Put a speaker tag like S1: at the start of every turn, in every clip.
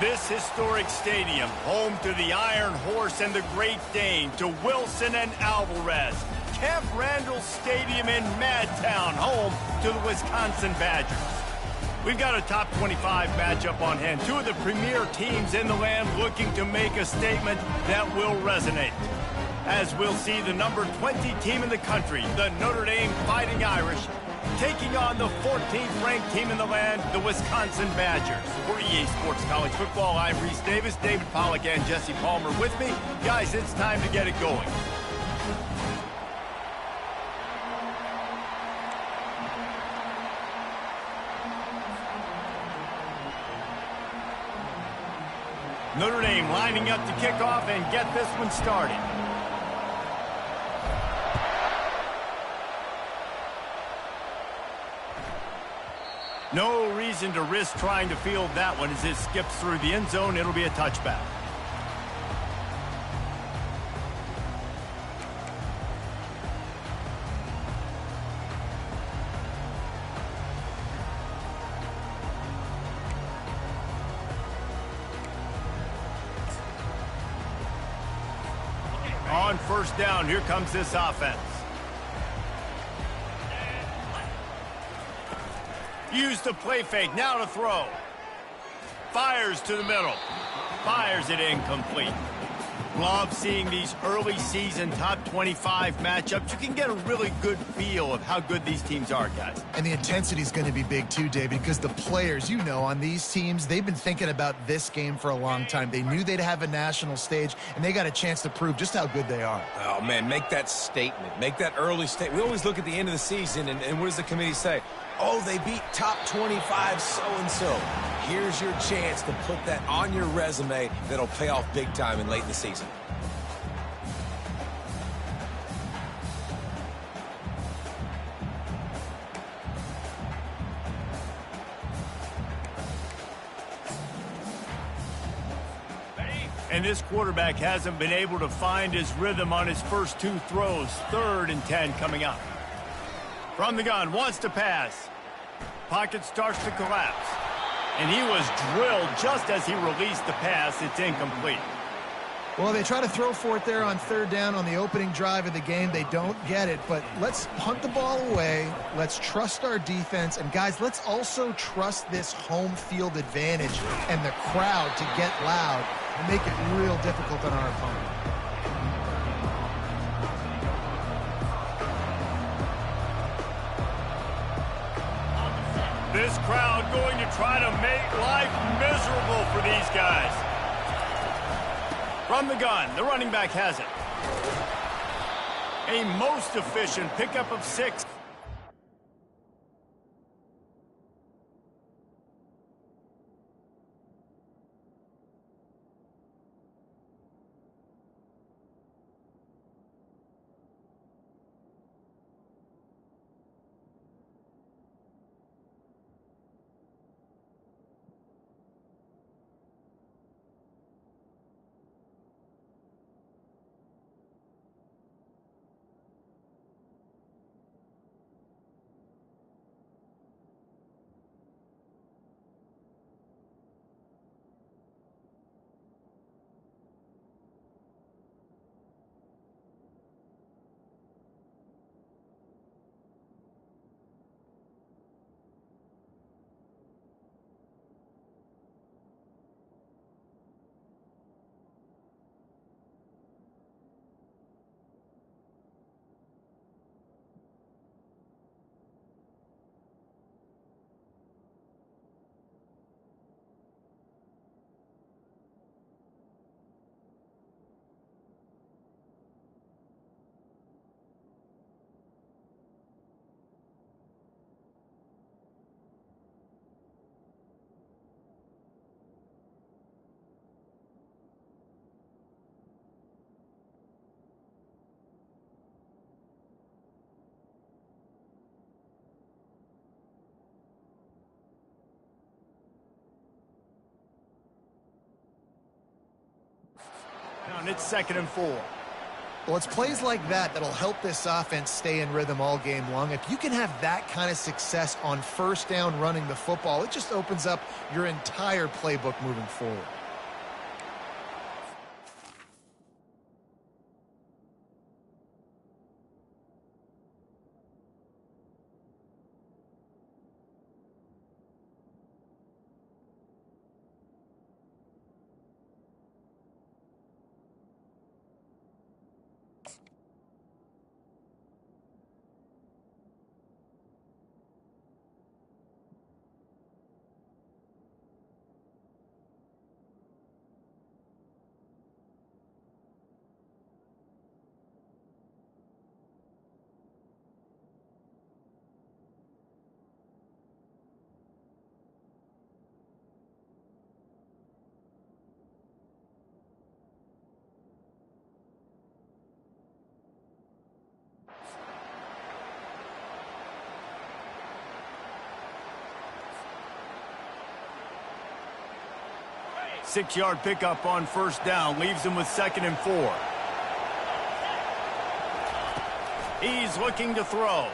S1: This historic stadium, home to the Iron Horse and the Great Dane, to Wilson and Alvarez. Camp Randall Stadium in Madtown, home to the Wisconsin Badgers. We've got a top 25 matchup on hand. Two of the premier teams in the land looking to make a statement that will resonate. As we'll see the number 20 team in the country, the Notre Dame Fighting Irish, taking on the 14th ranked team in the land, the Wisconsin Badgers. For EA Sports College Football, I'm Reese Davis, David Pollack, and Jesse Palmer with me. Guys, it's time to get it going. Notre Dame lining up to kick off and get this one started. No reason to risk trying to field that one as it skips through the end zone. It'll be a touchback. On first down, here comes this offense. Use the play fake, now to throw. Fires to the middle. Fires it incomplete. Love seeing these early season top 25 matchups. You can get a really good feel of how good these teams are, guys.
S2: And the intensity is going to be big too, David, because the players, you know, on these teams, they've been thinking about this game for a long time. They knew they'd have a national stage, and they got a chance to prove just how good they are.
S3: Oh, man, make that statement. Make that early statement. We always look at the end of the season, and what does the committee say? Oh, they beat top 25 so-and-so. Here's your chance to put that on your resume that'll pay off big time and late in the season.
S1: And this quarterback hasn't been able to find his rhythm on his first two throws. 3rd and 10 coming up. From the gun, wants to pass. Pocket starts to collapse. And he was drilled just as he released the pass. It's incomplete.
S2: Well, they try to throw for it there on 3rd down on the opening drive of the game. They don't get it, but let's punt the ball away. Let's trust our defense. And, guys, let's also trust this home field advantage and the crowd to get loud and make it real difficult on our opponent.
S1: This crowd going to try to make life miserable for these guys. From the gun, the running back has it. A most efficient pickup of 6. It's 2nd and 4.
S2: Well, it's plays like that that'll help this offense stay in rhythm all game long. If you can have that kind of success on first down running the football, it just opens up your entire playbook moving forward.
S1: Six-yard pickup on first down leaves him with 2nd and 4. He's looking to throw.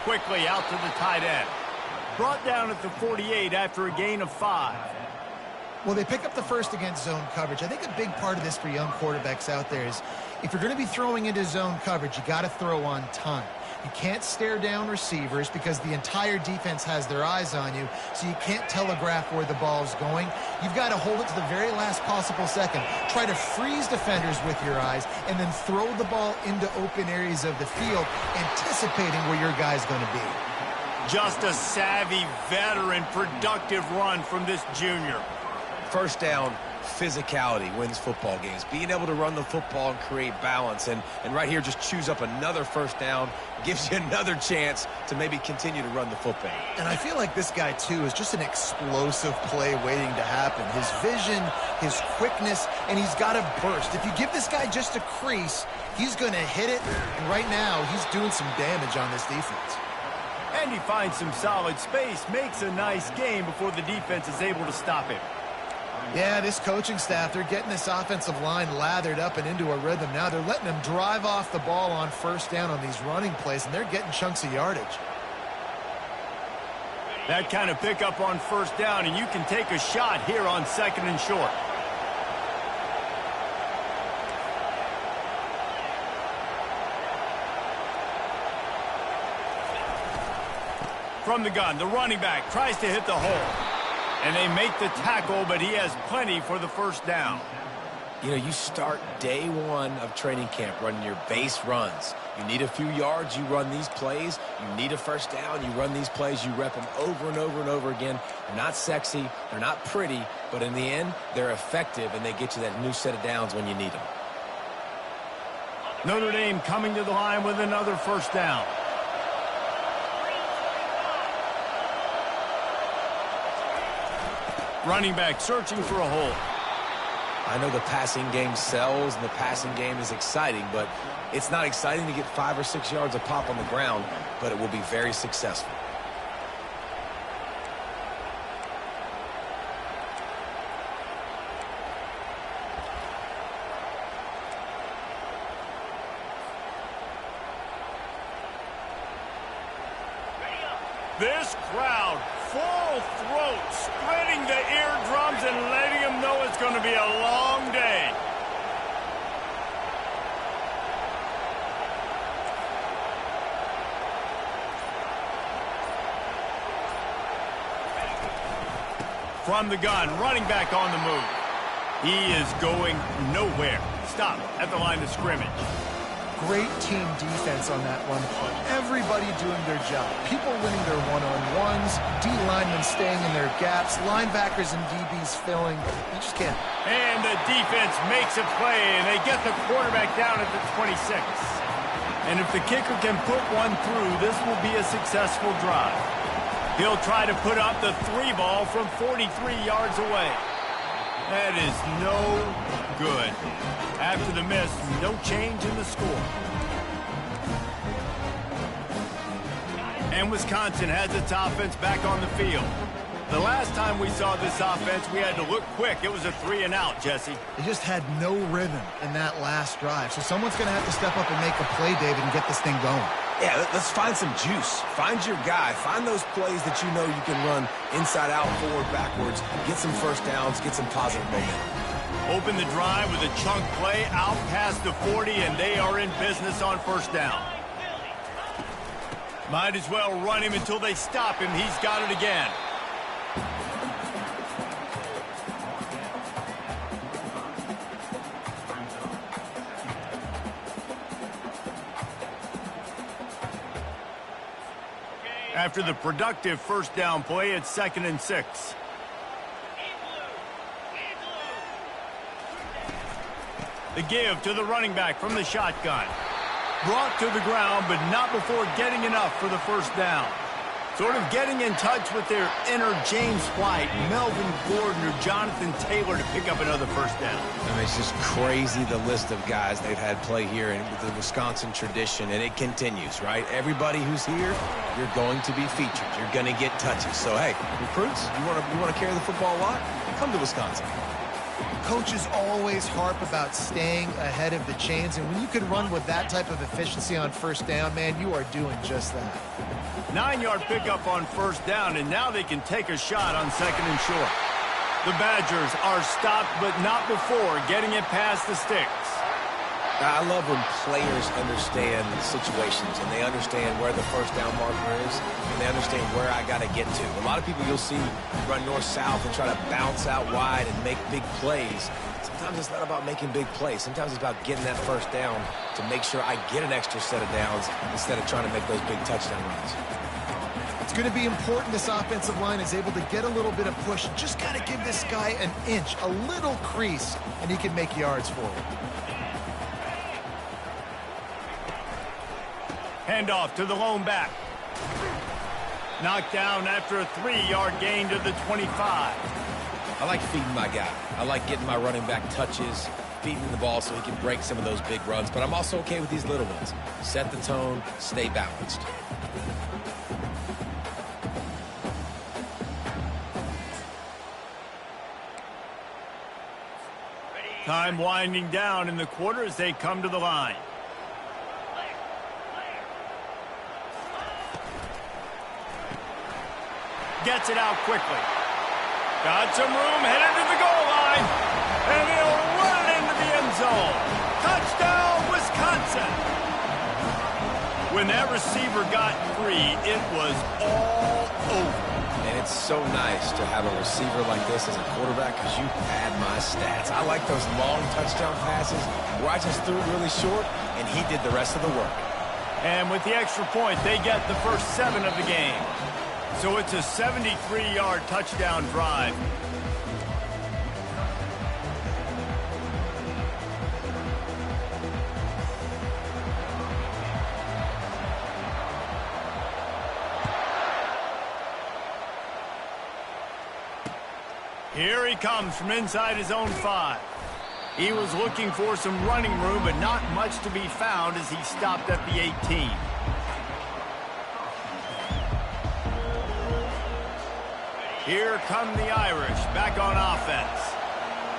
S1: Quickly out to the tight end. Brought down at the 48 after a gain of 5.
S2: Well, they pick up the first against zone coverage. I think a big part of this for young quarterbacks out there is if you're going to be throwing into zone coverage, you got to throw on time. You can't stare down receivers because the entire defense has their eyes on you, so you can't telegraph where the ball's going. You've got to hold it to the very last possible second. Try to freeze defenders with your eyes and then throw the ball into open areas of the field, anticipating where your guy's going to be.
S1: Just a savvy, veteran, productive run from this junior.
S3: First down, physicality wins football games. Being able to run the football and create balance. And right here, just choose up another first down, gives you another chance to maybe continue to run the football.
S2: And I feel like this guy, too, is just an explosive play waiting to happen. His vision, his quickness, and he's got a burst. If you give this guy just a crease, he's going to hit it. And right now, he's doing some damage on this defense.
S1: And he finds some solid space, makes a nice game before the defense is able to stop him.
S2: Yeah, this coaching staff, they're getting this offensive line lathered up and into a rhythm now. They're letting them drive off the ball on first down on these running plays, and they're getting chunks of yardage.
S1: That kind of pickup on first down, and you can take a shot here on 2nd and short. From the gun, the running back tries to hit the hole. And they make the tackle, but he has plenty for the first down.
S3: You know, you start day one of training camp running your base runs. You need a few yards, you run these plays. You need a first down, you run these plays. You rep them over and over and over again. They're not sexy, they're not pretty, but in the end, they're effective, and they get you that new set of downs when you need them.
S1: Notre Dame coming to the line with another first down. Running back searching for a hole.
S3: I know the passing game sells and the passing game is exciting, but it's not exciting to get 5 or 6 yards a pop on the ground, but it will be very successful.
S1: This crowd, full throat, spreading the eardrums and letting them know it's going to be a long day. From the gun, running back on the move. He is going nowhere. Stop at the line of scrimmage.
S2: Great team defense on that one. Everybody doing their job. People winning their one-on-ones, D linemen staying in their gaps, linebackers and DBs filling. You just can't.
S1: And the defense makes a play, and they get the quarterback down at the 26. And if the kicker can put one through, this will be a successful drive. He'll try to put up the 3 ball from 43 yards away. That is no good. After the miss, no change in the score. And Wisconsin has its offense back on the field. The last time we saw this offense, we had to look quick. It was a 3-and-out, Jesse.
S2: They just had no rhythm in that last drive. So someone's going to have to step up and make a play, David, and get this thing going.
S3: Yeah, let's find some juice. Find your guy. Find those plays that you know you can run inside out, forward, backwards. Get some first downs. Get some positive momentum.
S1: Open the drive with a chunk play out past the 40, and they are in business on first down. Might as well run him until they stop him. He's got it again. After the productive first down play, it's 2nd and 6. The give to the running back from the shotgun. Brought to the ground, but not before getting enough for the first down. Sort of getting in touch with their inner James White, Melvin Gordon, or Jonathan Taylor to pick up another first down.
S3: I mean, it's just crazy the list of guys they've had play here in the Wisconsin tradition, and it continues, right? Everybody who's here, you're going to be featured. You're going to get touches. So, hey, recruits, you want to carry the football a lot? Come to Wisconsin.
S2: Coaches always harp about staying ahead of the chains, and when you can run with that type of efficiency on first down, man, you are doing just that.
S1: 9-yard pickup on first down, and now they can take a shot on 2nd and short. The Badgers are stopped, but not before getting it past the sticks.
S3: I love when players understand situations, and they understand where the first down marker is, and they understand where I got to get to. A lot of people you'll see run north-south and try to bounce out wide and make big plays. Sometimes it's not about making big plays. Sometimes it's about getting that first down to make sure I get an extra set of downs instead of trying to make those big touchdown runs.
S2: It's going to be important this offensive line is able to get a little bit of push. Just got to give this guy an inch, a little crease, and he can make yards forward.
S1: Handoff to the lone back. Knocked down after a 3-yard gain to the 25.
S3: I like feeding my guy. I like getting my running back touches, feeding the ball so he can break some of those big runs. But I'm also okay with these little ones. Set the tone, stay balanced.
S1: Time winding down in the quarter as they come to the line. Gets it out quickly. Got some room, headed to the goal line. And he'll run it into the end zone. Touchdown, Wisconsin. When that receiver got free, it was all over.
S3: And it's so nice to have a receiver like this as a quarterback because you pad my stats. I like those long touchdown passes where I just threw it really short and he did the rest of the work.
S1: And with the extra point, they get the first 7 of the game. So it's a 73-yard touchdown drive. Here he comes from inside his own 5. He was looking for some running room, but not much to be found as he stopped at the 18. Here come the Irish back on offense.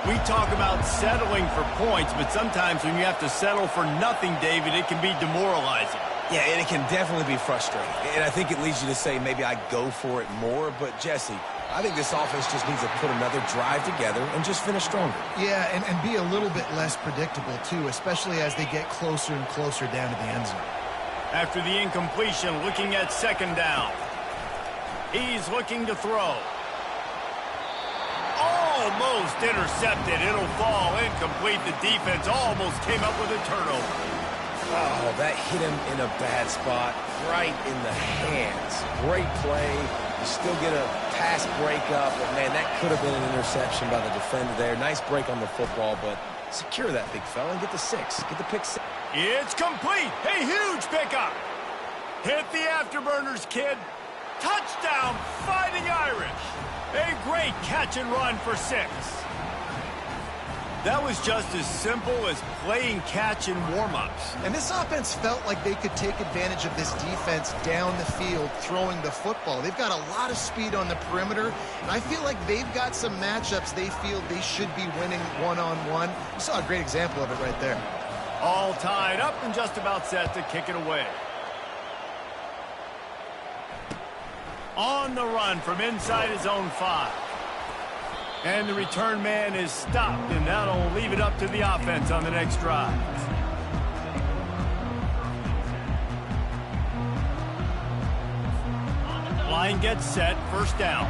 S1: We talk about settling for points, but sometimes when you have to settle for nothing, David, it can be demoralizing.
S3: Yeah, and it can definitely be frustrating. And I think it leads you to say maybe I go for it more. But, Jesse, I think this offense just needs to put another drive together and just finish stronger.
S2: Yeah, and be a little bit less predictable, too, especially as they get closer and closer down to the end zone.
S1: After the incompletion, looking at 2nd down. He's looking to throw. Almost intercepted. It'll fall incomplete. The defense almost came up with a turnover.
S3: Oh, that hit him in a bad spot, right in the hands. Great play. You still get a pass breakup, but, man, that could have been an interception by the defender there. Nice break on the football, but secure that big fella and get the 6. Get the pick 6.
S1: It's complete. A huge pickup. Hit the afterburners, kid. Touchdown, Fighting Irish. A great catch and run for 6. That was just as simple as playing catch in warm-ups.
S2: And this offense felt like they could take advantage of this defense down the field throwing the football. They've got a lot of speed on the perimeter, and I feel like they've got some matchups they feel they should be winning one-on-one. You saw a great example of it right there.
S1: All tied up and just about set to kick it away. On the run from inside his own 5. And the return man is stopped, and that'll leave it up to the offense on the next drive. Line gets set, first down.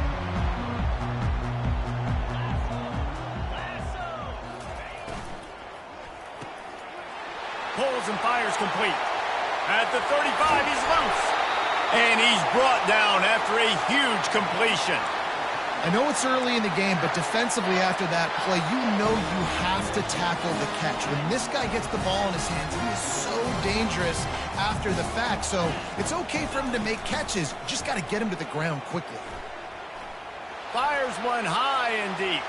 S1: Pulls and fires complete. At the 35, he's loose. And he's brought down after a huge completion.
S2: I know it's early in the game, but defensively after that play, you know you have to tackle the catch. When this guy gets the ball in his hands, he is so dangerous after the fact. So it's okay for him to make catches. You just got to get him to the ground quickly.
S1: Fires one high and deep.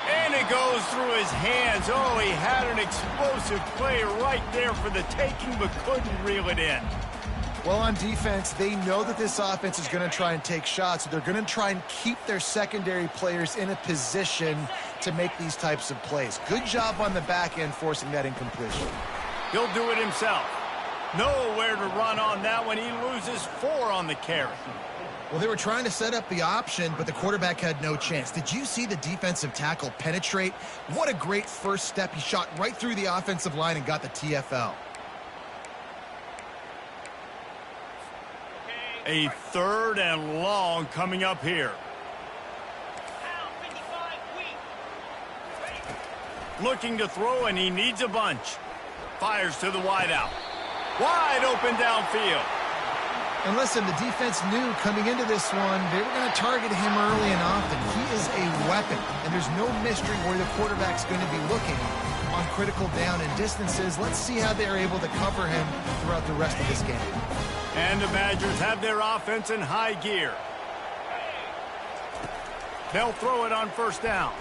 S1: And it goes through his hands. Oh, he had an explosive play right there for the taking, but couldn't reel it in.
S2: Well, on defense, they know that this offense is going to try and take shots. They're going to try and keep their secondary players in a position to make these types of plays. Good job on the back end forcing that incompletion.
S1: He'll do it himself. Nowhere to run on that one. He loses 4 on the carry.
S2: Well, they were trying to set up the option, but the quarterback had no chance. Did you see the defensive tackle penetrate? What a great first step. He shot right through the offensive line and got the TFL.
S1: A 3rd and long coming up here. Looking to throw, and he needs a bunch. Fires to the wideout. Wide open downfield.
S2: And listen, the defense knew coming into this one, they were going to target him early and often. He is a weapon, and there's no mystery where the quarterback's going to be looking on critical down and distances. Let's see how they're able to cover him throughout the rest of this game.
S1: And the Badgers have their offense in high gear. They'll throw it on first down.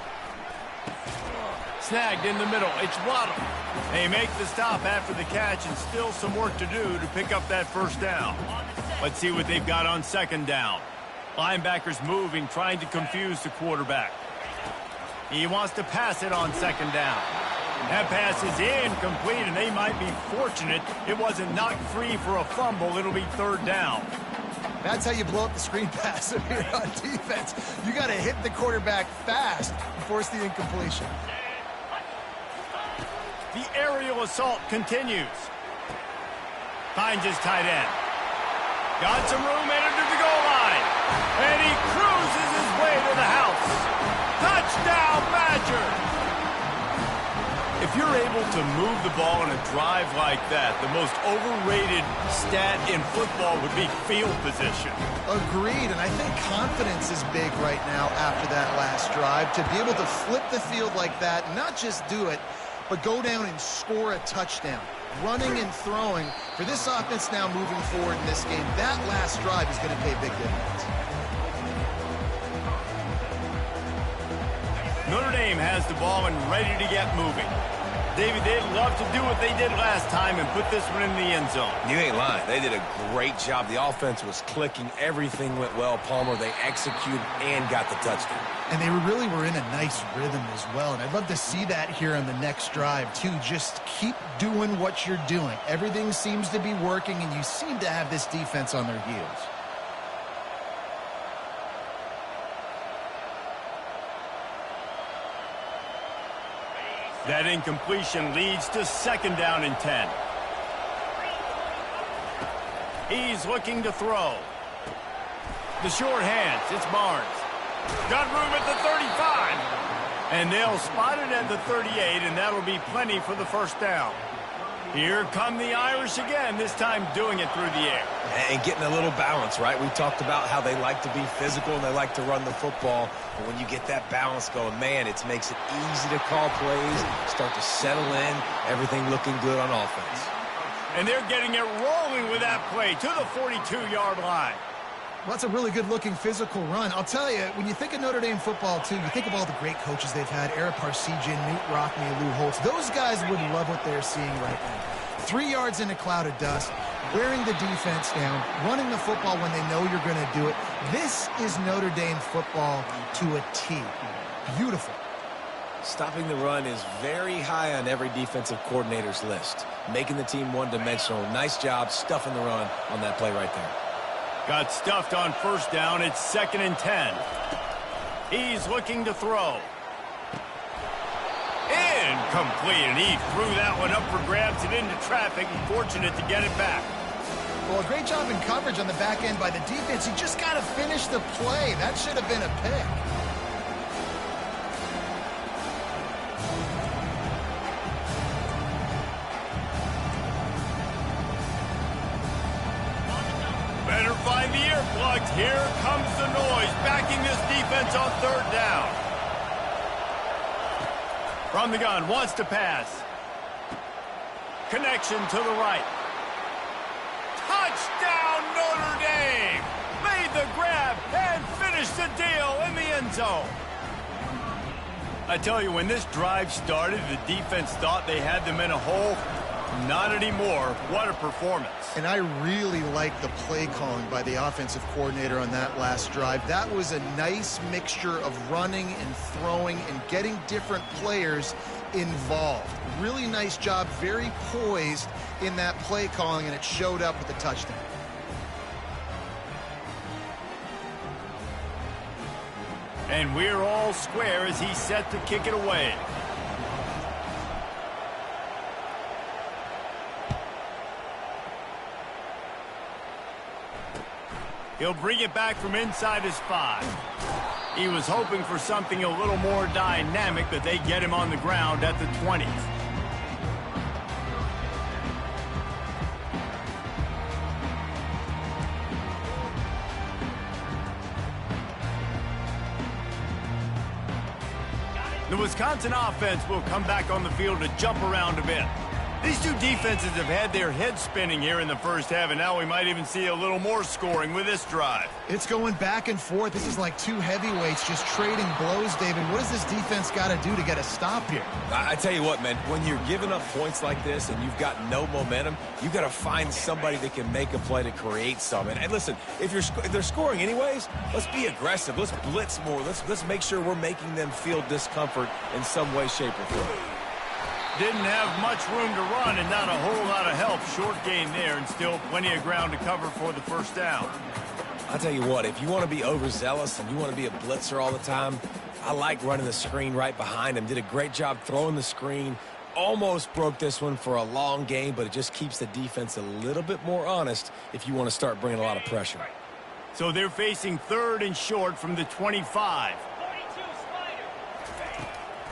S1: Snagged in the middle. It's Waddle. They make the stop after the catch, and still some work to do to pick up that first down. Let's see what they've got on second down. Linebackers moving, trying to confuse the quarterback. He wants to pass it on second down. That pass is incomplete, and they might be fortunate it wasn't knocked free for a fumble. It'll be third down.
S2: That's how you blow up the screen pass here on defense. You got to hit the quarterback fast and force the incompletion.
S1: The aerial assault continues. Finds his tight end. Got some room, headed to the goal line. And he cruises his way to the house. Touchdown, Badger! If you're able to move the ball in a drive like that, the most overrated stat in football would be field position.
S2: Agreed, and I think confidence is big right now after that last drive. To be able to flip the field like that, not just do it, but go down and score a touchdown. Running and throwing, for this offense now moving forward in this game, that last drive is going to pay big dividends.
S1: Notre Dame has the ball and ready to get moving. David, they'd love to do what they did last time and put this one in the end zone.
S3: You ain't lying. They did a great job. The offense was clicking. Everything went well. Palmer, they executed and got the touchdown.
S2: And they really were in a nice rhythm as well. And I'd love to see that here on the next drive, too. Just keep doing what you're doing. Everything seems to be working, and you seem to have this defense on their heels.
S1: That incompletion leads to second down and 10. He's looking to throw. The short hands, it's Barnes. Got room at the 35. And they'll spot it at the 38, and that'll be plenty for the first down. Here come the Irish again, this time doing it through the air.
S3: And getting a little balance, right? We talked about how they like to be physical and they like to run the football. But when you get that balance going, man, it makes it easy to call plays, start to settle in, everything looking good on offense.
S1: And they're getting it rolling with that play to the 42-yard line.
S2: Well, that's a really good-looking physical run. I'll tell you, when you think of Notre Dame football, too, you think of all the great coaches they've had, Eric Parsegian, Newt Rockne, Lou Holtz. Those guys would love what they're seeing right now. 3 yards in a cloud of dust, wearing the defense down, running the football when they know you're going to do it. This is Notre Dame football to a T. Beautiful.
S3: Stopping the run is very high on every defensive coordinator's list. Making the team one-dimensional. Nice job stuffing the run on that play right there.
S1: Got stuffed on first down. It's 2nd and 10. He's looking to throw. Incomplete, and he threw that one up for grabs and into traffic, and fortunate to get it back.
S2: Well, a great job in coverage on the back end by the defense. He just got to finish the play. That should have been a pick.
S1: Better find the earplugs. Here comes the noise, backing this defense on 3rd down. From the gun, wants to pass. Connection to the right. Touchdown, Notre Dame! Made the grab and finished the deal in the end zone. I tell you, when this drive started, the defense thought they had them in a hole. Not anymore. What a performance.
S2: And I really like the play calling by the offensive coordinator on that last drive. That was a nice mixture of running and throwing and getting different players involved. Really nice job, very poised in that play calling, and it showed up with the touchdown.
S1: And we're all square as he's set to kick it away. He'll bring it back from inside his 5. He was hoping for something a little more dynamic, but they get him on the ground at the 20. The Wisconsin offense will come back on the field to jump around a bit. These two defenses have had their heads spinning here in the first half, and now we might even see a little more scoring with this drive.
S2: It's going back and forth. This is like two heavyweights just trading blows, David. What does this defense got to do to get a stop here?
S3: I tell you what, man, when you're giving up points like this and you've got no momentum, you've got to find somebody that can make a play to create some. And listen, if they're scoring anyways, let's be aggressive. Let's blitz more. Let's make sure we're making them feel discomfort in some way, shape, or form.
S1: Didn't have much room to run and not a whole lot of help. Short gain there and still plenty of ground to cover for the first down.
S3: I'll tell you what, if you want to be overzealous and you want to be a blitzer all the time, I like running the screen right behind him. Did a great job throwing the screen. Almost broke this one for a long game, but it just keeps the defense a little bit more honest if you want to start bringing a lot of pressure.
S1: So they're facing 3rd and short from the 25.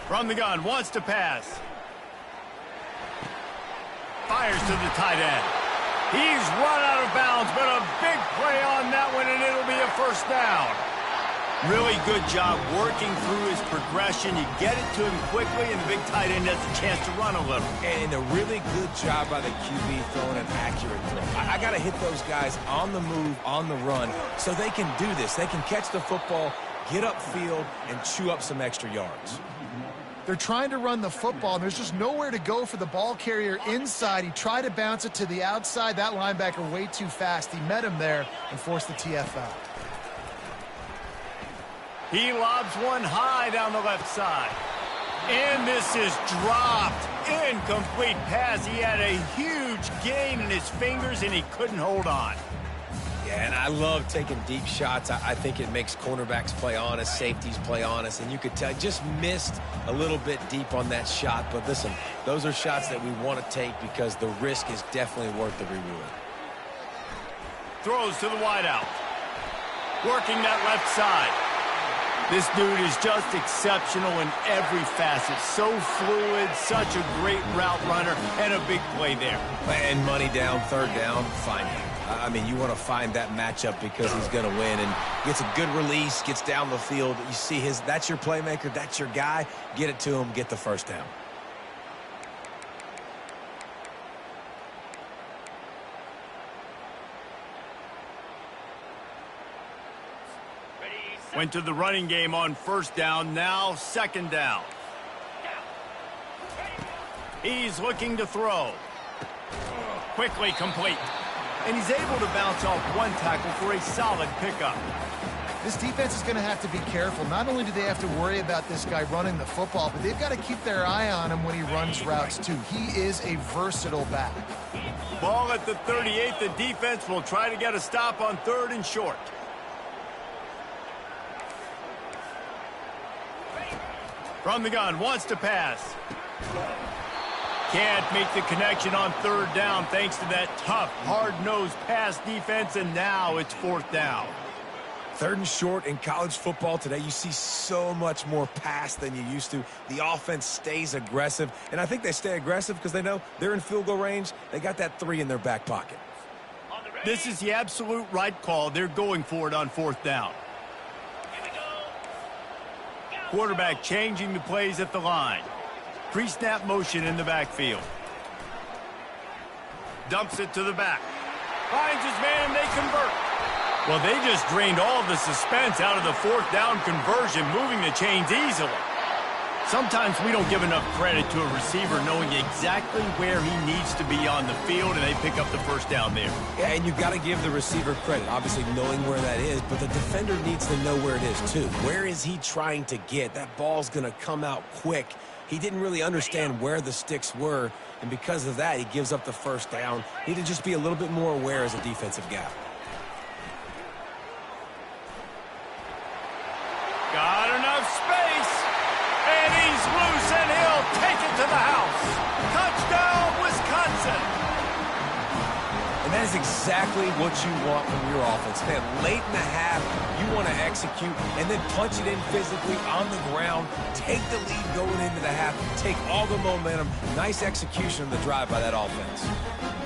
S1: From the gun, wants to pass. Fires to the tight end. He's run out of bounds, but a big play on that one, and it'll be a first down. Really good job working through his progression. You get it to him quickly, and the big tight end has a chance to run a little.
S3: And a really good job by the QB throwing an accurate throw. I got to hit those guys on the move, on the run, so they can do this. They can catch the football, get upfield, and chew up some extra yards.
S2: They're trying to run the football, and there's just nowhere to go for the ball carrier inside. He tried to bounce it to the outside. That linebacker way too fast. He met him there and forced the TFL.
S1: He lobs one high down the left side. And this is dropped. Incomplete pass. He had a huge gain in his fingers, and he couldn't hold on.
S3: Yeah, and I love taking deep shots. I think it makes cornerbacks play honest, safeties play honest, and you could tell just missed a little bit deep on that shot. But listen, those are shots that we want to take because the risk is definitely worth the reward.
S1: Throws to the wideout. Working that left side. This dude is just exceptional in every facet. So fluid, such a great route runner, and a big play there.
S3: And money down, 3rd down, find him. I mean, you want to find that matchup because he's going to win and gets a good release, gets down the field. You see that's your playmaker, that's your guy. Get it to him, get the first down.
S1: Went to the running game on first down, now second down. He's looking to throw. Quickly complete. And he's able to bounce off one tackle for a solid pickup.
S2: This defense is going to have to be careful. Not only do they have to worry about this guy running the football, but they've got to keep their eye on him when he runs routes too. He is a versatile back.
S1: Ball at the 38. The defense will try to get a stop on 3rd and short. From the gun, wants to pass. Can't make the connection on 3rd down thanks to that tough, hard-nosed pass defense, and now it's 4th down.
S3: 3rd and short in college football today, you see so much more pass than you used to. The offense stays aggressive, and I think they stay aggressive because they know they're in field goal range. They got that 3 in their back pocket.
S1: This is the absolute right call. They're going for it on 4th down. Quarterback changing the plays at the line. Pre-snap motion in the backfield. Dumps it to the back. Finds his man, and they convert. Well, they just drained all the suspense out of the 4th down conversion, moving the chains easily. Sometimes we don't give enough credit to a receiver knowing exactly where he needs to be on the field, and they pick up the 1st down there.
S3: Yeah, and you've got to give the receiver credit, obviously knowing where that is, but the defender needs to know where it is too. Where is he trying to get? That ball's going to come out quick. He didn't really understand where the sticks were, and because of that, he gives up the 1st down. Need to just be a little bit more aware as a defensive guy.
S1: Got enough space, and he's loose, and he'll take it to the house. Touchdown, Wisconsin.
S3: And that is exactly what you want from your offense. Man, late in the half, you want to execute and then punch it in physically on the ground, take the lead going into the half, take all the momentum. Nice execution of the drive by that offense.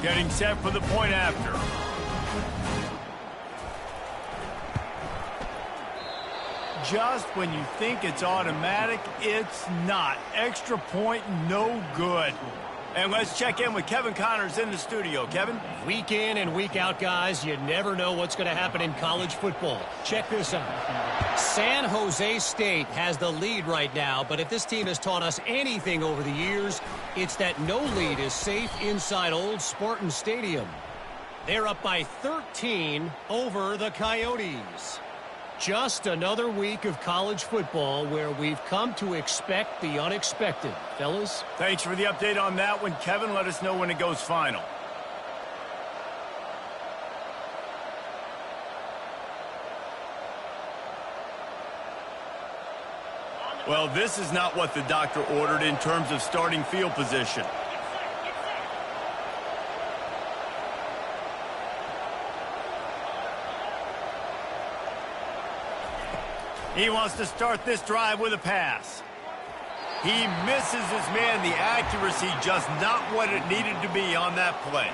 S1: Getting set for the point after. Just when you think it's automatic, it's not. Extra point, no good. And let's check in with Kevin Connors in the studio. Kevin?
S4: Week in and week out, guys, you never know what's going to happen in college football. Check this out. San Jose State has the lead right now, but if this team has taught us anything over the years, it's that no lead is safe inside Old Spartan Stadium. They're up by 13 over the Coyotes. Just another week of college football where we've come to expect the unexpected. Fellas?
S1: Thanks for the update on that one, Kevin. Let us know when it goes final. Well, this is not what the doctor ordered in terms of starting field position. He wants to start this drive with a pass. He misses his man. The accuracy just not what it needed to be on that play.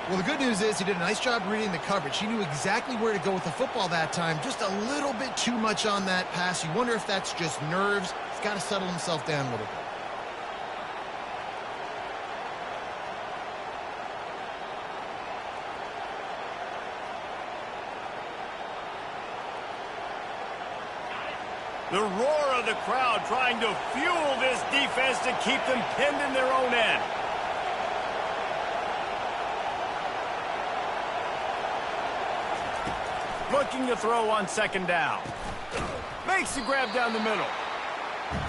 S2: Well, the good news is he did a nice job reading the coverage. He knew exactly where to go with the football that time. Just a little bit too much on that pass. You wonder if that's just nerves. He's got to settle himself down a little bit.
S1: The roar of the crowd trying to fuel this defense to keep them pinned in their own end. Looking to throw on 2nd down. Makes the grab down the middle.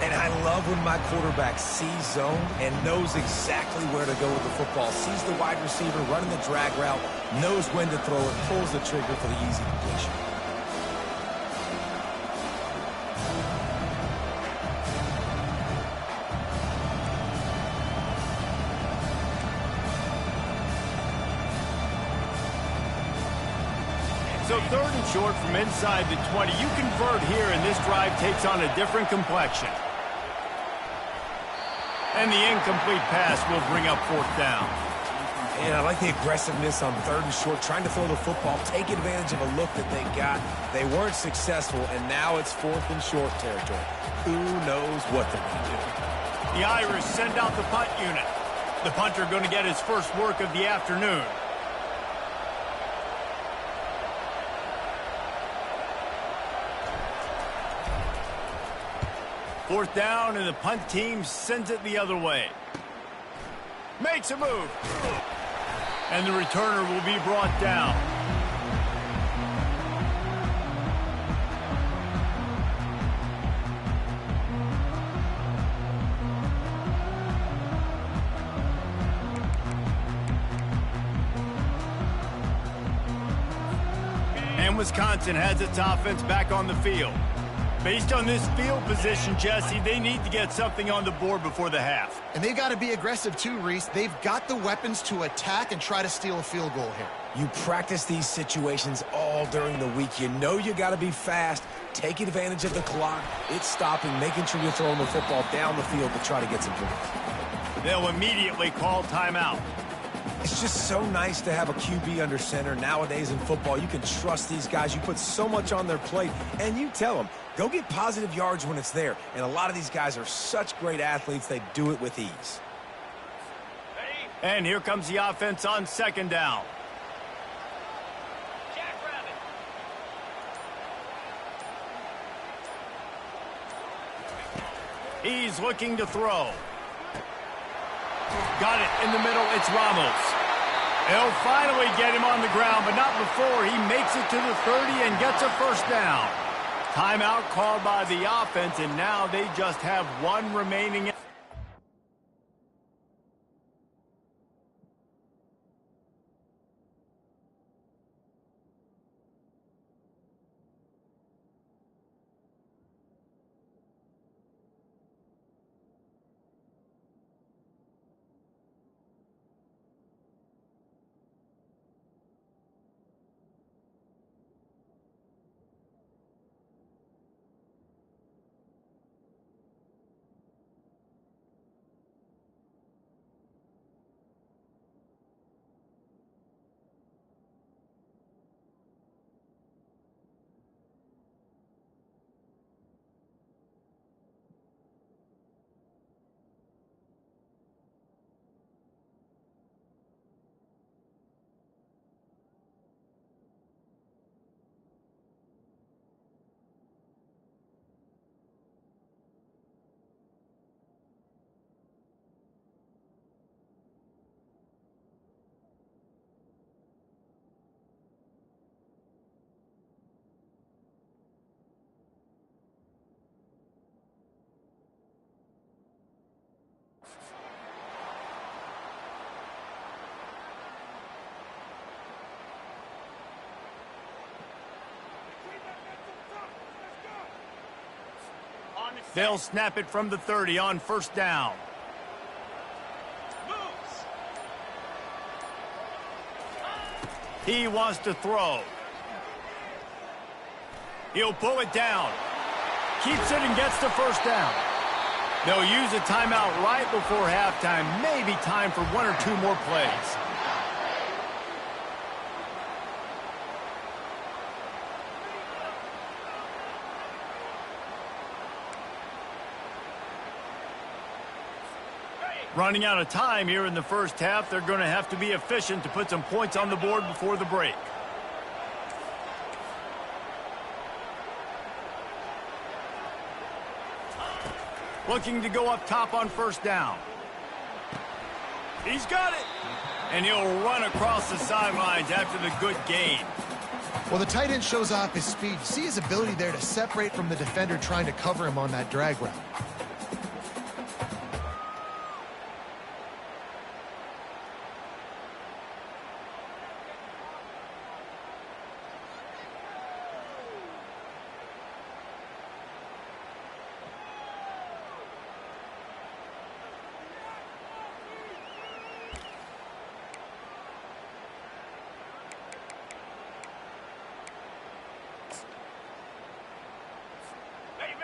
S3: And I love when my quarterback sees zone and knows exactly where to go with the football. Sees the wide receiver running the drag route, knows when to throw it, pulls the trigger for the easy completion.
S1: So 3rd and short from inside the 20. You convert here, and this drive takes on a different complexion. And the incomplete pass will bring up 4th down.
S3: And I like the aggressiveness on 3rd and short, trying to throw the football, take advantage of a look that they got. They weren't successful, and now it's 4th and short territory. Who knows what they're going to do?
S1: The Irish send out the punt unit. The punter going to get his first work of the afternoon. Fourth down, and the punt team sends it the other way. Makes a move. And the returner will be brought down. And Wisconsin has its offense back on the field. Based on this field position, Jesse, they need to get something on the board before the half.
S2: And they've got to be aggressive too, Reese. They've got the weapons to attack and try to steal a field goal here.
S3: You practice these situations all during the week. You know you got to be fast, take advantage of the clock. It's stopping, making sure you're throwing the football down the field to try to get some points.
S1: They'll immediately call timeout.
S3: It's just so nice to have a QB under center. Nowadays in football, you can trust these guys. You put so much on their plate, and you tell them, go get positive yards when it's there. And a lot of these guys are such great athletes, they do it with ease.
S1: And here comes the offense on second down. He's looking to throw. Got it in the middle. It's Ramos. They'll finally get him on the ground, but not before he makes it to the 30 and gets a first down. Timeout called by the offense, and now they just have one remaining. They'll snap it from the 30 on first down. He wants to throw. He'll pull it down. Keeps it and gets the first down. They'll use a timeout right before halftime. Maybe time for one or two more plays. Running out of time here in the first half. They're going to have to be efficient to put some points on the board before the break. Looking to go up top on first down. He's got it. And he'll run across the sidelines after the good gain.
S2: Well, the tight end shows off his speed. You see his ability there to separate from the defender trying to cover him on that drag route.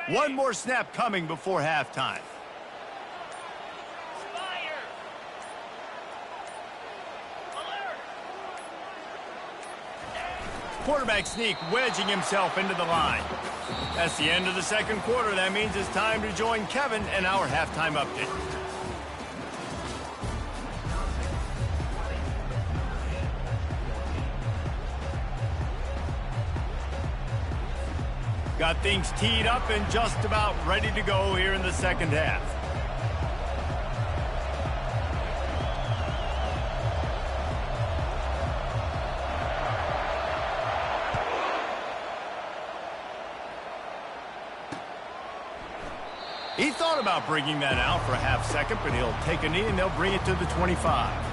S1: One more snap coming before halftime. Quarterback sneak wedging himself into the line. That's the end of the second quarter. That means it's time to join Kevin and our halftime update. Got things teed up and just about ready to go here in the second half. He thought about bringing that out for a half second, but he'll take a knee and they'll bring it to the 25.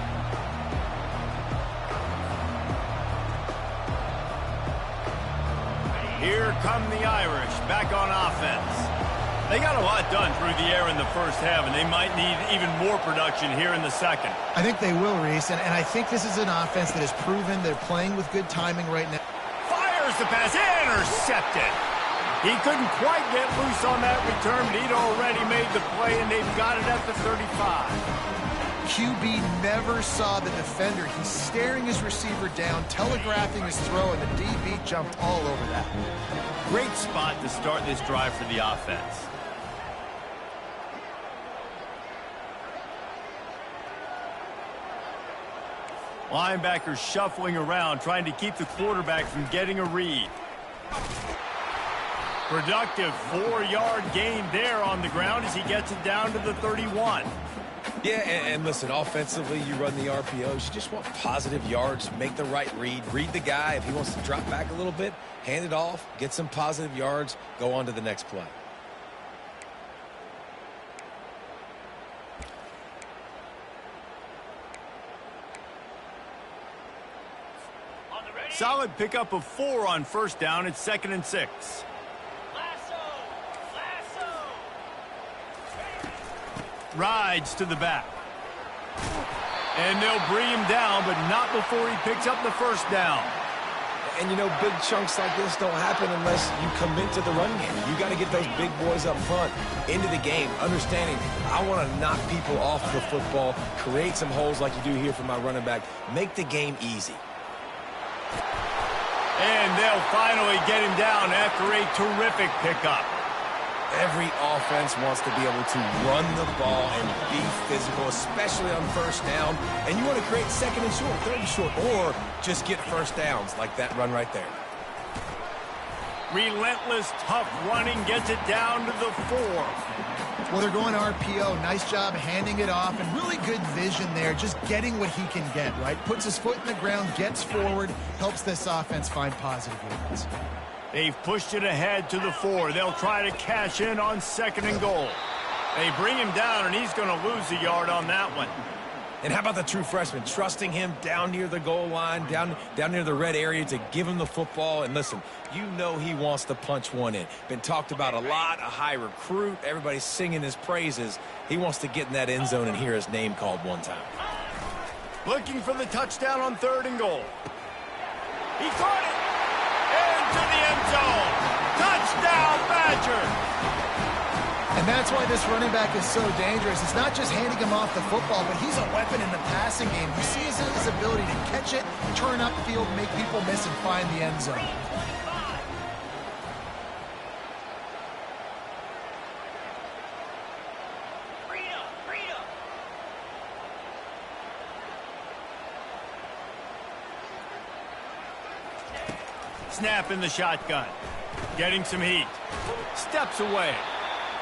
S1: Here come the Irish back on offense. They got a lot done through the air in the first half, and they might need even more production here in the second.
S2: I think they will, Reese, and I think this is an offense that has proven they're playing with good timing right now.
S1: Fires the pass, intercepted. He couldn't quite get loose on that return, but he'd already made the play, and they've got it at the 35.
S2: QB never saw the defender. He's staring his receiver down, telegraphing his throw, and the DB jumped all over that.
S1: Great spot to start this drive for the offense. Linebackers shuffling around, trying to keep the quarterback from getting a read. Productive 4-yard gain there on the ground as he gets it down to the 31.
S3: Yeah, and listen, offensively, you run the RPOs. You just want positive yards, make the right read the guy. If he wants to drop back a little bit, hand it off, get some positive yards, go on to the next play.
S1: Solid pickup of 4 on first down. It's 2nd and 6. Rides to the back. And they'll bring him down, but not before he picks up the first down.
S3: And, you know, big chunks like this don't happen unless you commit to the run game. You got to get those big boys up front into the game, understanding I want to knock people off the football, create some holes like you do here for my running back, make the game easy.
S1: And they'll finally get him down after a terrific pickup.
S3: Every offense wants to be able to run the ball and be physical, especially on first down. And you want to create 2nd and short, 3rd and short, or just get first downs like that run right there.
S1: Relentless, tough running gets it down to the 4.
S2: Well, they're going RPO. Nice job handing it off, and really good vision there, just getting what he can get, right? Puts his foot in the ground, gets forward, helps this offense find positive yards.
S1: They've pushed it ahead to the 4. They'll try to cash in on 2nd and goal. They bring him down, and he's going to lose a yard on that one.
S3: And how about the true freshman? Trusting him down near the goal line, down near the red area to give him the football. And listen, you know he wants to punch one in. Been talked about a lot, a high recruit. Everybody's singing his praises. He wants to get in that end zone and hear his name called one time.
S1: Looking for the touchdown on 3rd and goal. He caught it. Into the end zone. Touchdown, Badger.
S2: And that's why this running back is so dangerous. It's not just handing him off the football, but he's a weapon in the passing game. You see his ability to catch it, turn upfield, make people miss, and find the end zone.
S1: Snap in the shotgun. Getting some heat. Steps away.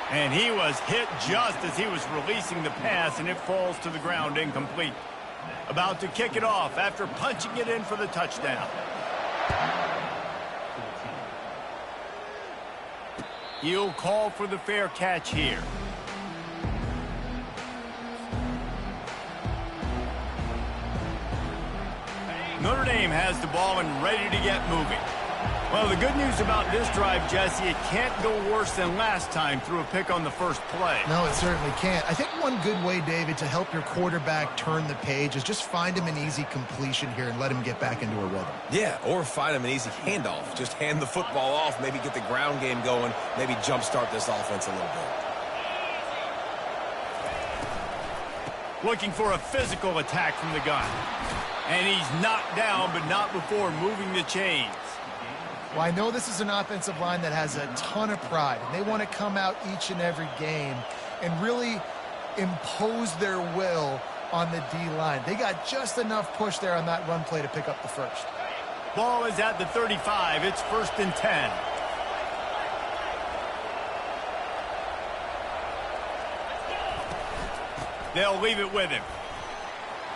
S1: And he was hit just as he was releasing the pass, and it falls to the ground incomplete. About to kick it off after punching it in for the touchdown. He'll call for the fair catch here. Notre Dame has the ball and ready to get moving. Well, the good news about this drive, Jesse, it can't go worse than last time through a pick on the first play.
S2: No, it certainly can't. I think one good way, David, to help your quarterback turn the page is just find him an easy completion here and let him get back into a rhythm.
S3: Yeah, or find him an easy handoff. Just hand the football off, maybe get the ground game going, maybe jumpstart this offense a little bit.
S1: Looking for a physical attack from the gun. And he's knocked down, but not before moving the chains.
S2: Well, I know this is an offensive line that has a ton of pride, and they want to come out each and every game and really impose their will on the D-line. They got just enough push there on that run play to pick up the first.
S1: Ball is at the 35. It's 1st and 10. They'll leave it with him.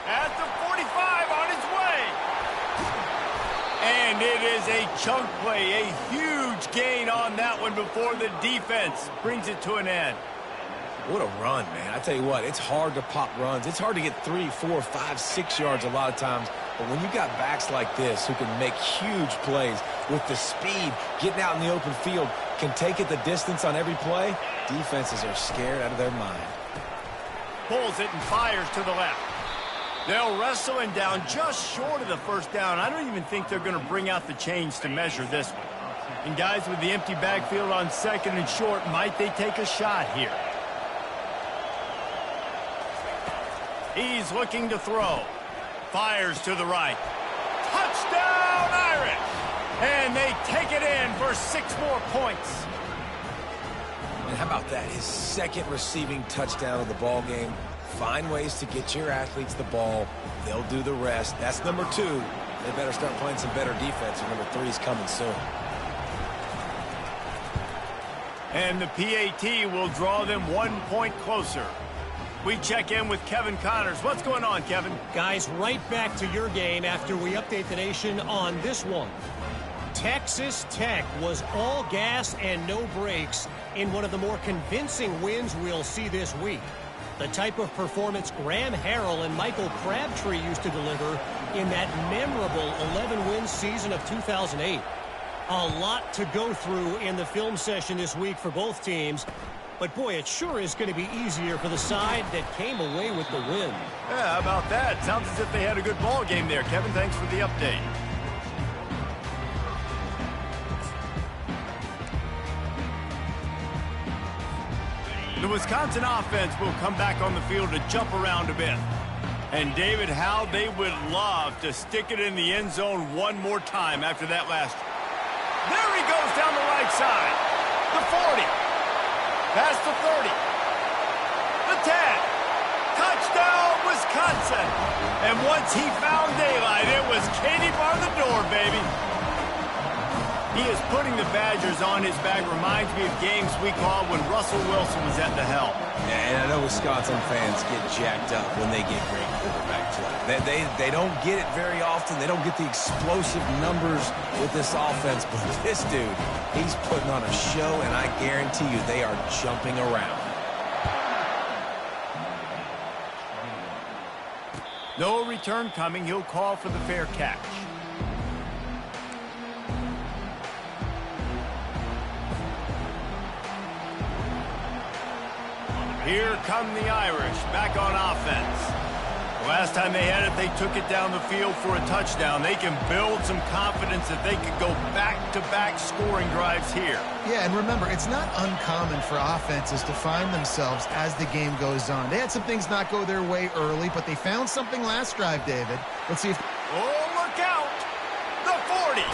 S1: At the 45, on his way. And it is a chunk play, a huge gain on that one before the defense brings it to an end.
S3: What a run, man. I tell you what, it's hard to pop runs. It's hard to get 3, 4, 5, 6 yards a lot of times. But when you got backs like this who can make huge plays with the speed, getting out in the open field, can take it the distance on every play, defenses are scared out of their mind.
S1: Pulls it and fires to the left. They'll wrestle him down just short of the first down. I don't even think they're going to bring out the chains to measure this one. And guys with the empty backfield on second and short, might they take a shot here? He's looking to throw. Fires to the right. Touchdown, Irish! And they take it in for 6 more points.
S3: And how about that? His second receiving touchdown of the ball game. Find ways to get your athletes the ball. They'll do the rest. That's number 2. They better start playing some better defense. Number 3 is coming soon.
S1: And the PAT will draw them 1 point closer. We check in with Kevin Connors. What's going on, Kevin?
S4: Guys, right back to your game after we update the nation on this one. Texas Tech was all gas and no brakes in one of the more convincing wins we'll see this week. The type of performance Graham Harrell and Michael Crabtree used to deliver in that memorable 11-win season of 2008. A lot to go through in the film session this week for both teams. But, boy, it sure is going to be easier for the side that came away with the win.
S1: Yeah, how about that? Sounds as if they had a good ball game there. Kevin, thanks for the update. The Wisconsin offense will come back on the field to jump around a bit. And, David, how they would love to stick it in the end zone one more time after that last. There he goes down the right side. The 40. Past the 30. The 10. Touchdown, Wisconsin. And once he found daylight, it was Katie bar the door, baby. He is putting the Badgers on his back. Reminds me of games we called when Russell Wilson was at the helm.
S3: Yeah, and I know Wisconsin fans get jacked up when they get great quarterback play. They don't get it very often. They don't get the explosive numbers with this offense. But this dude, he's putting on a show, and I guarantee you they are jumping around.
S1: No return coming. He'll call for the fair catch. Here come the Irish, back on offense. The last time they had it, they took it down the field for a touchdown. They can build some confidence that they could go back-to-back scoring drives here.
S2: Yeah, and remember, it's not uncommon for offenses to find themselves as the game goes on. They had some things not go their way early, but they found something last drive, David. Let's see if...
S1: Oh, look out! The 40!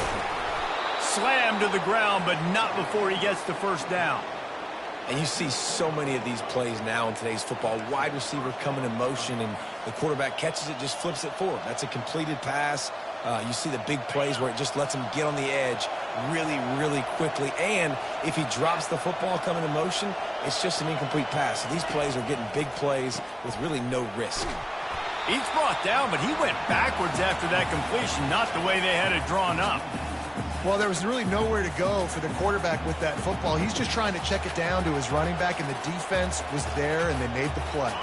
S1: Slammed to the ground, but not before he gets the first down.
S3: And you see so many of these plays now in today's football. Wide receiver coming in motion, and the quarterback catches it, just flips it forward. That's a completed pass. You see the big plays where it just lets him get on the edge really, really quickly. And if he drops the football coming in motion, it's just an incomplete pass. So these plays are getting big plays with really no risk.
S1: He's brought down, but he went backwards after that completion, not the way they had it drawn up.
S2: Well, there was really nowhere to go for the quarterback with that football. He's just trying to check it down to his running back, and the defense was there, and they made the play.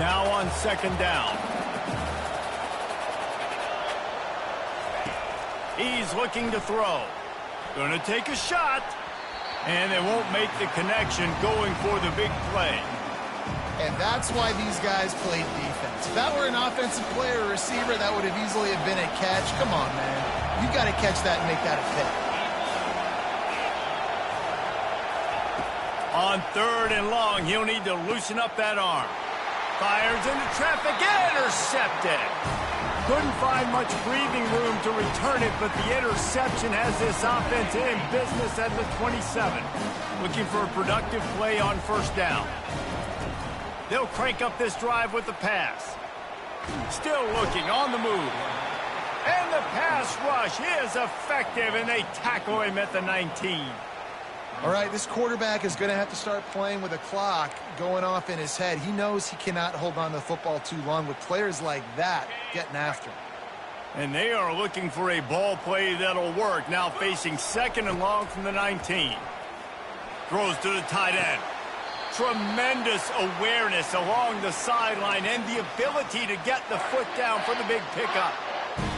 S1: Now on second down. He's looking to throw. Going to take a shot, and they won't make the connection going for the big play.
S2: And that's why these guys played defense. If that were an offensive player or receiver, that would have easily have been a catch. Come on, man. You got to catch that and make that a pick.
S1: On third and long, he'll need to loosen up that arm. Fires into traffic, intercepted. Couldn't find much breathing room to return it, but the interception has this offense in business at the 27. Looking for a productive play on first down. They'll crank up this drive with the pass. Still looking on the move. And the pass rush is effective, and they tackle him at the 19.
S2: All right, this quarterback is going to have to start playing with a clock going off in his head. He knows he cannot hold on to the football too long with players like that getting after him.
S1: And they are looking for a ball play that'll work. Now facing 2nd and long from the 19. Throws to the tight end. Tremendous awareness along the sideline and the ability to get the foot down for the big pickup.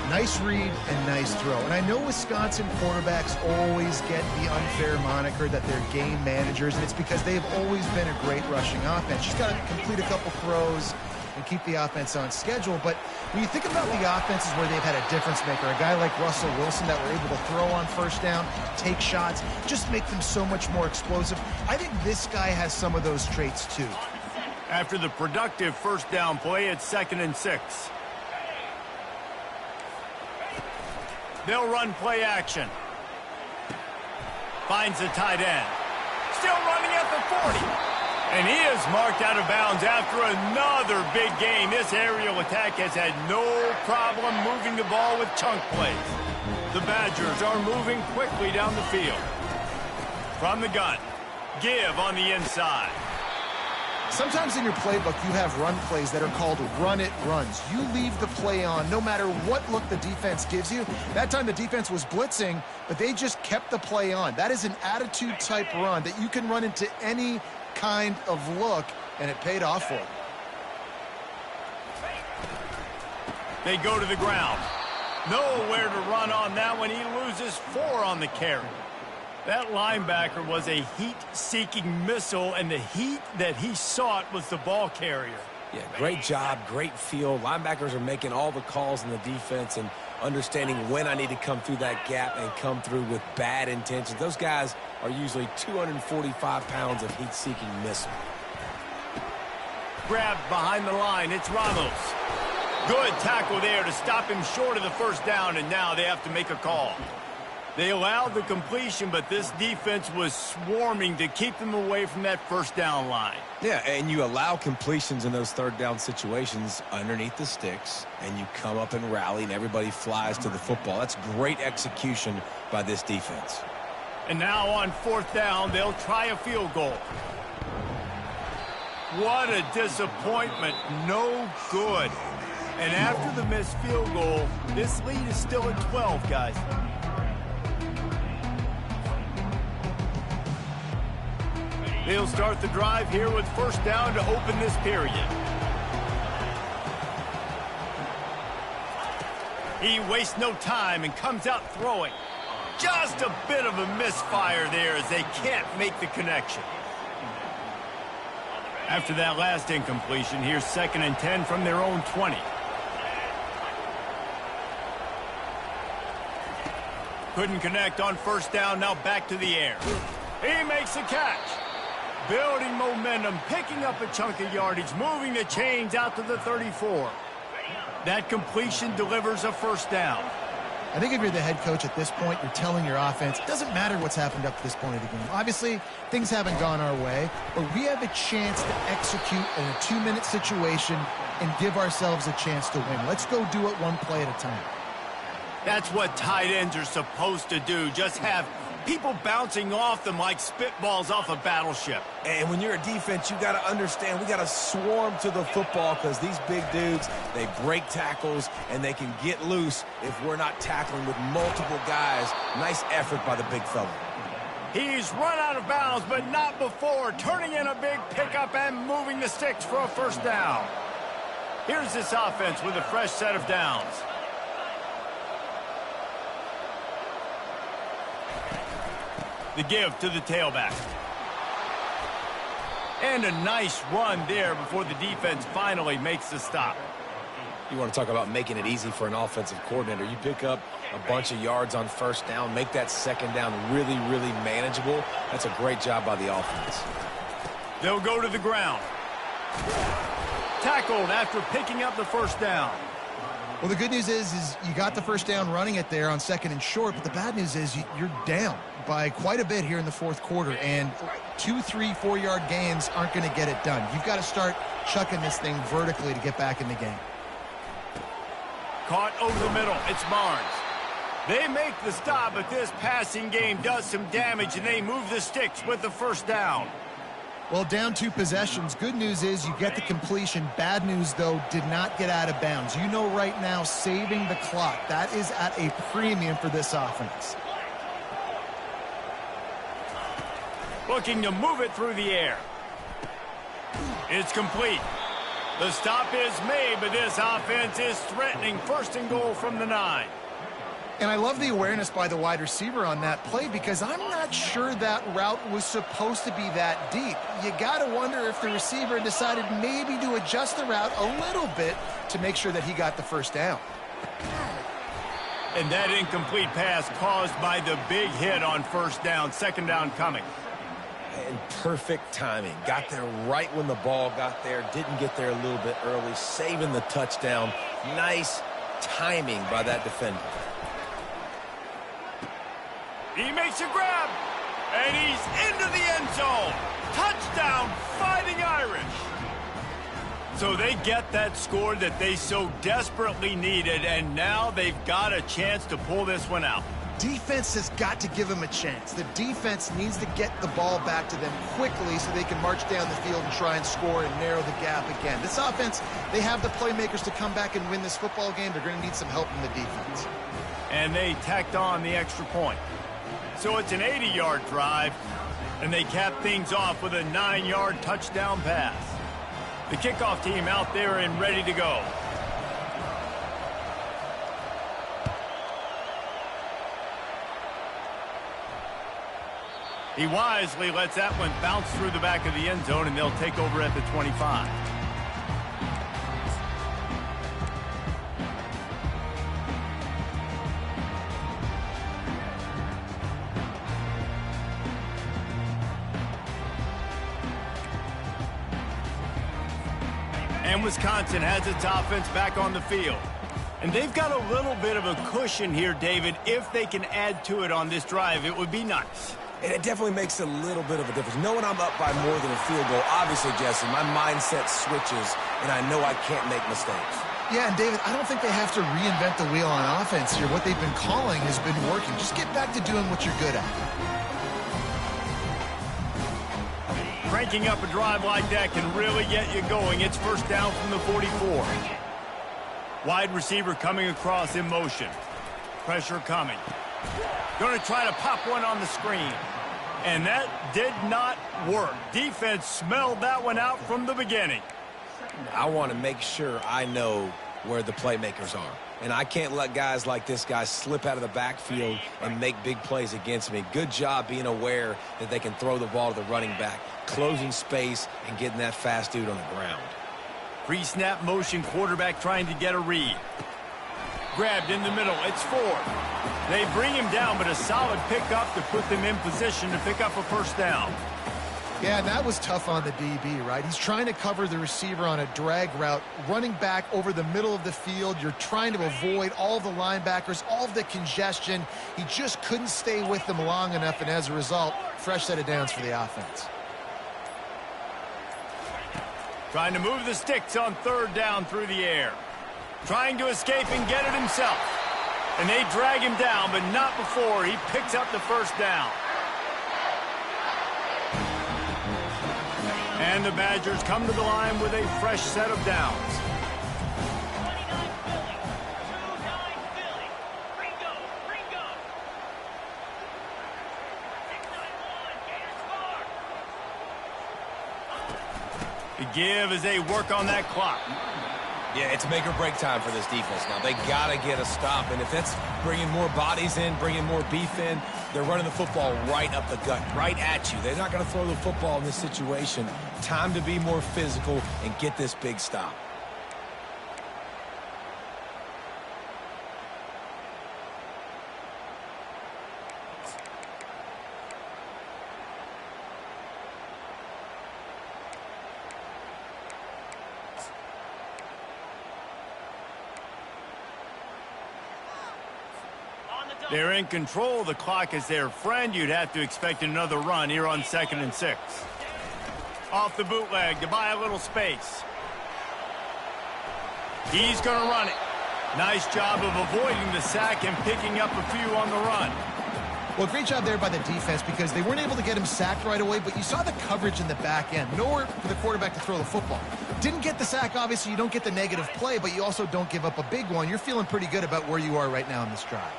S2: Nice read and nice throw. And I know Wisconsin quarterbacks always get the unfair moniker that they're game managers, and it's because they've always been a great rushing offense. Just got to complete a couple throws and keep the offense on schedule. But when you think about the offenses where they've had a difference maker, a guy like Russell Wilson that were able to throw on first down, take shots, just make them so much more explosive, I think this guy has some of those traits too.
S1: After the productive first down play, it's 2nd and 6. They'll run play action. Finds the tight end. Still running at the 40. And he is marked out of bounds after another big game. This aerial attack has had no problem moving the ball with chunk plays. The Badgers are moving quickly down the field. From the gun. Give on the inside.
S2: Sometimes in your playbook, you have run plays that are called run-it runs. You leave the play on no matter what look the defense gives you. That time the defense was blitzing, but they just kept the play on. That is an attitude-type run that you can run into any kind of look, and it paid off for them.
S1: They go to the ground. Nowhere to run on that one. He loses 4 on the carry. That linebacker was a heat-seeking missile, and the heat that he sought was the ball carrier.
S3: Yeah, great job, great feel. Linebackers are making all the calls in the defense and understanding when I need to come through that gap and come through with bad intentions. Those guys are usually 245 pounds of heat-seeking missile.
S1: Grabbed behind the line. It's Ramos. Good tackle there to stop him short of the first down, and now they have to make a call. They allowed the completion, but this defense was swarming to keep them away from that first down line.
S3: Yeah, and you allow completions in those third down situations underneath the sticks, and you come up and rally, and everybody flies to the football. That's great execution by this defense.
S1: And now on 4th down, they'll try a field goal. What a disappointment. No good. And after the missed field goal, this lead is still at 12, guys. They'll start the drive here with first down to open this period. He wastes no time and comes out throwing. Just a bit of a misfire there as they can't make the connection. After that last incompletion, here's 2nd and 10 from their own 20. Couldn't connect on first down, now back to the air. He makes a catch. Building momentum, picking up a chunk of yardage, moving the chains out to the 34. That completion delivers a first down.
S2: I think if you're the head coach at this point, you're telling your offense, it doesn't matter what's happened up to this point of the game. Obviously, things haven't gone our way, but we have a chance to execute in a 2-minute situation and give ourselves a chance to win. Let's go do it one play at a time.
S1: That's what tight ends are supposed to do. Just have people bouncing off them like spitballs off a battleship.
S3: And when you're a defense, you got to understand, we got to swarm to the football because these big dudes, they break tackles and they can get loose if we're not tackling with multiple guys. Nice effort by the big fella.
S1: He's run out of bounds, but not before, turning in a big pickup and moving the sticks for a first down. Here's this offense with a fresh set of downs. The give to the tailback. And a nice run there before the defense finally makes the stop.
S3: You want to talk about making it easy for an offensive coordinator. You pick up a bunch of yards on first down, make that second down really, really manageable. That's a great job by the offense.
S1: They'll go to the ground. Tackled after picking up the first down.
S2: Well, the good news is you got the first down running it there on 2nd and short, but the bad news is you're down by quite a bit here in the 4th quarter, and 2, 3, 4-yard gains aren't going to get it done. You've got to start chucking this thing vertically to get back in the game.
S1: Caught over the middle. It's Barnes. They make the stop, but this passing game does some damage, and they move the sticks with the first down.
S2: Well, down 2 possessions. Good news is you get the completion. Bad news, though, did not get out of bounds. You know right now, saving the clock, that is at a premium for this offense.
S1: Looking to move it through the air. It's complete. The stop is made, but this offense is threatening. 1st and goal from the 9.
S2: And I love the awareness by the wide receiver on that play because I'm not sure that route was supposed to be that deep. You got to wonder if the receiver decided maybe to adjust the route a little bit to make sure that he got the first down.
S1: And that incomplete pass caused by the big hit on 1st down. 2nd down coming.
S3: And perfect timing. Got there right when the ball got there. Didn't get there a little bit early. Saving the touchdown. Nice timing by that defender.
S1: He makes a grab, and he's into the end zone. Touchdown, Fighting Irish. So they get that score that they so desperately needed, and now they've got a chance to pull this one out.
S2: Defense has got to give them a chance. The defense needs to get the ball back to them quickly so they can march down the field and try and score and narrow the gap again. This offense, they have the playmakers to come back and win this football game. They're going to need some help from the defense.
S1: And they tacked on the extra point. So it's an 80-yard drive, and they cap things off with a 9-yard touchdown pass. The kickoff team out there and ready to go. He wisely lets that one bounce through the back of the end zone, and they'll take over at the 25. And Wisconsin has its offense back on the field. And they've got a little bit of a cushion here, David. If they can add to it on this drive, it would be nice.
S3: And it definitely makes a little bit of a difference. Knowing I'm up by more than a field goal, obviously, Jesse, my mindset switches, and I know I can't make mistakes.
S2: Yeah, and David, I don't think they have to reinvent the wheel on offense here. What they've been calling has been working. Just get back to doing what you're good at.
S1: Cranking up a drive like that can really get you going. It's 1st down from the 44. Wide receiver coming across in motion. Pressure coming. Going to try to pop one on the screen. And that did not work. Defense smelled that one out from the beginning.
S3: I want to make sure I know where the playmakers are. And I can't let guys like this guy slip out of the backfield and make big plays against me. Good job being aware that they can throw the ball to the running back, closing space, and getting that fast dude on the ground.
S1: Pre-snap motion, quarterback trying to get a read. Grabbed in the middle. It's 4. They bring him down, but a solid pickup to put them in position to pick up a 1st down.
S2: Yeah, that was tough on the DB, right? He's trying to cover the receiver on a drag route, running back over the middle of the field. You're trying to avoid all the linebackers, all of the congestion. He just couldn't stay with them long enough, and as a result, fresh set of downs for the offense.
S1: Trying to move the sticks on 3rd down through the air. Trying to escape and get it himself. And they drag him down, but not before he picks up the 1st down. And the Badgers come to the line with a fresh set of downs. The give as they work on that clock.
S3: Yeah, it's make or break time for this defense now. They got to get a stop, and if that's bringing more bodies in, bringing more beef in, they're running the football right up the gut, right at you. They're not going to throw the football in this situation. Time to be more physical and get this big stop.
S1: They're in control. The clock is their friend. You'd have to expect another run here on 2nd and 6. Off the bootleg to buy a little space. He's going to run it. Nice job of avoiding the sack and picking up a few on the run.
S2: Well, great job there by the defense because they weren't able to get him sacked right away, but you saw the coverage in the back end. Nowhere for the quarterback to throw the football. Didn't get the sack, obviously. You don't get the negative play, but you also don't give up a big one. You're feeling pretty good about where you are right now in this drive.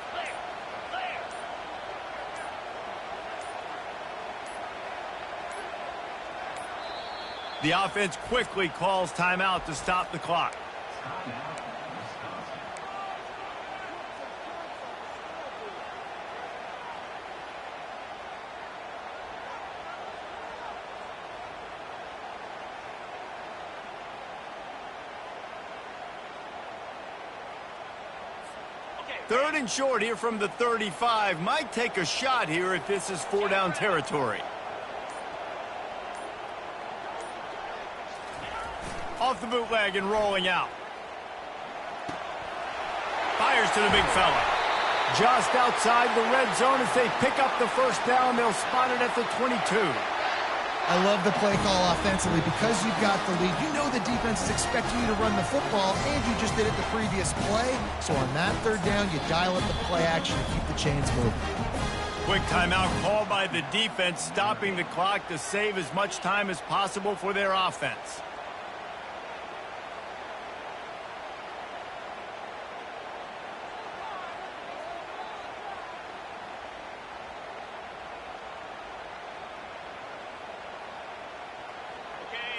S1: The offense quickly calls timeout to stop the clock. Third and short here from the 35. Might take a shot here if this is 4-down territory. Off the bootleg and rolling out. Fires to the big fella. Just outside the red zone as they pick up the first down. They'll spot it at the 22.
S2: I love the play call offensively because you've got the lead. You know the defense is expecting you to run the football, and you just did it the previous play. So on that third down, you dial up the play action to keep the chains moving.
S1: Quick timeout called by the defense, stopping the clock to save as much time as possible for their offense.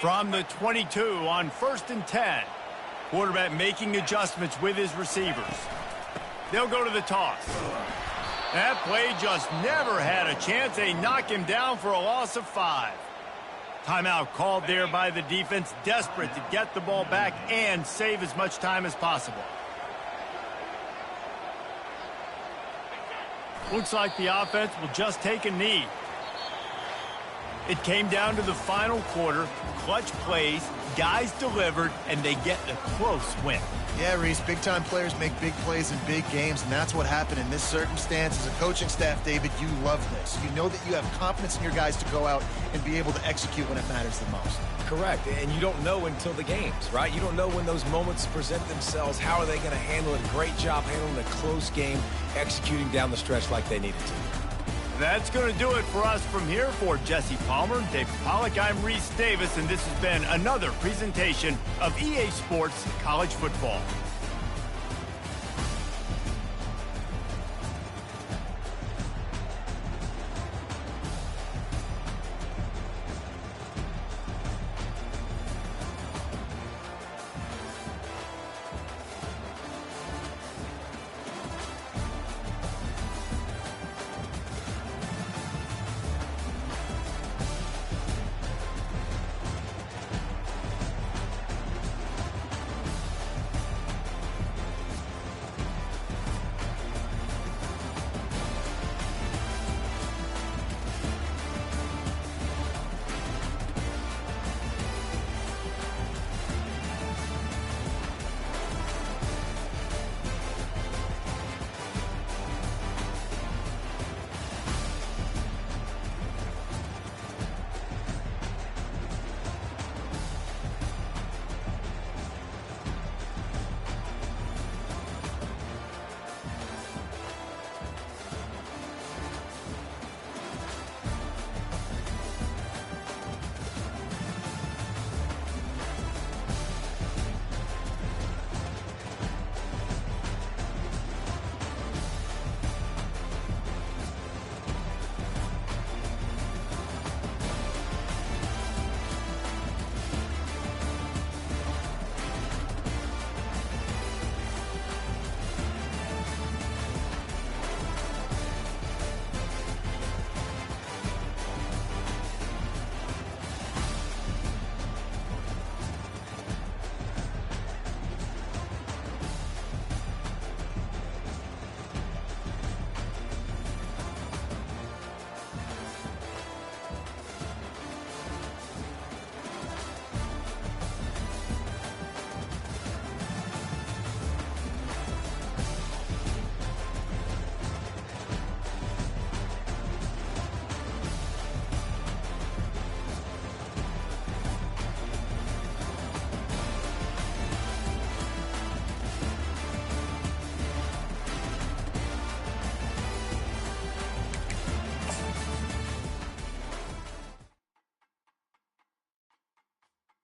S1: From the 22 on 1st and 10. Quarterback making adjustments with his receivers. They'll go to the toss. That play just never had a chance. They knock him down for a loss of 5. Timeout called there by the defense, desperate to get the ball back and save as much time as possible. Looks like the offense will just take a knee. It came down to the final quarter. Clutch plays, guys delivered, and they get a close win.
S2: Yeah, Reese, big-time players make big plays in big games, and that's what happened in this circumstance. As a coaching staff, David, you love this. You know that you have confidence in your guys to go out and be able to execute when it matters the most.
S3: Correct, and you don't know until the games, right? You don't know when those moments present themselves. How are they going to handle it? Great job handling a close game, executing down the stretch like they needed to.
S1: That's going to do it for us from here. For Jesse Palmer, David Pollack, I'm Reese Davis, and this has been another presentation of EA Sports College Football.